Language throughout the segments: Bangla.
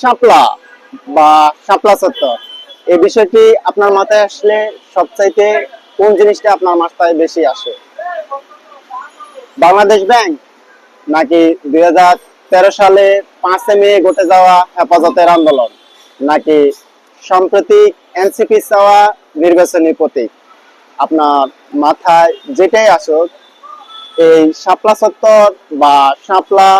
শাপলা বা শাপলা চত্বর, এই বিষয়টি আপনার মাথায় আসলে সবচাইতে কোন জিনিসটা আপনার মাথায় বেশি আসে? বাংলাদেশ ব্যাংক, নাকি 2013 সালে 5 মে ঘটে যাওয়া হেফাজতের আন্দোলন, নাকি সাম্প্রতিক এনসিপি চাওয়া নির্বাচনী প্রতীক? আপনার মাথায় যেটাই আসুক, এই শাপলা চত্বর বা শাপলা,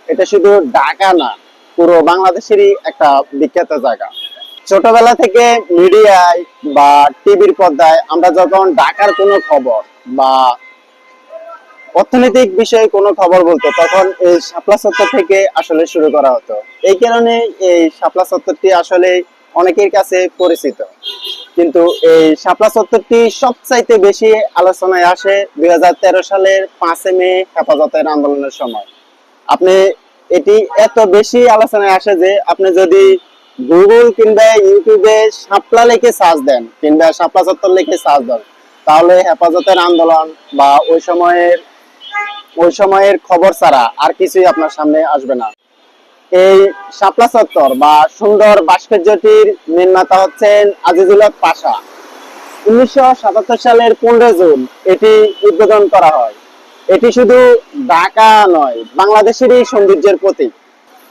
এটা শুধু ঢাকা না, পুরো বাংলাদেশেরই একটা বিখ্যাত জায়গা। ছোটবেলা থেকে মিডিয়ায় বা টিভির পর্দায় আমরা যখন ঢাকার কোনো খবর বা অর্থনৈতিক বিষয়ে কোনো খবর বলতো, তখন এই শাপলা চত্বর থেকে আসলে শুরু করা হতো। এই কারণে এই শাপলা চত্বরটি আসলে অনেকের কাছে পরিচিত। কিন্তু এই শাপলা চত্বরটি সবচাইতে বেশি আলোচনায় আসে 2013 সালের 5 মে হেফাজতের আন্দোলনের সময়। আপনি এটি এত বেশি আলোচনায় আসে যে আপনি যদি গুগল কিংবা ইউটিউবে শাপলা লিখে সার্চ দেন কিংবা শাপলা চত্বর লিখে সার্চ দেন, তাহলে হেফাজতের আন্দোলন বা ওই সময়ের খবর ছাড়া আর কিছুই আপনার সামনে আসবে না। এই শাপলা চত্বর বা সুন্দর ভাস্কর্যটির নির্মাতা হচ্ছেন আজিজুল হক পাশা। 1977 সালের 15 জুন এটি উদ্বোধন করা হয়। এটি শুধু ঢাকা নয়, বাংলাদেশেরই সৌন্দর্যের প্রতীক।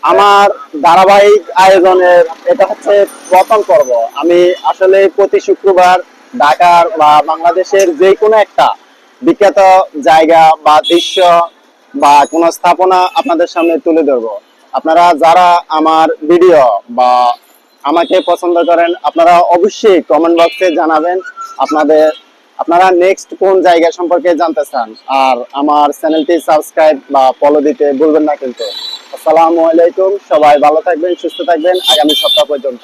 আমার ধারাবাহিক আয়োজনের এটা হচ্ছে প্রথম পর্ব। আমি আসলে প্রতি শুক্রবার ঢাকার বা বাংলাদেশের যে কোনো একটা বিখ্যাত জায়গা বা দৃশ্য বা কোনো স্থাপনা আপনাদের সামনে তুলে ধরবো। আপনারা যারা আমার ভিডিও বা আমাকে পছন্দ করেন, আপনারা অবশ্যই কমেন্ট বক্সে জানাবেন আপনারা নেক্সট কোন জায়গা সম্পর্কে জানতে চান। আর আমার চ্যানেলটি সাবস্ক্রাইব বা ফলো দিতে ভুলবেন না কিন্তু। আসসালামু আলাইকুম, সবাই ভালো থাকবেন, সুস্থ থাকবেন আগামী সপ্তাহ পর্যন্ত।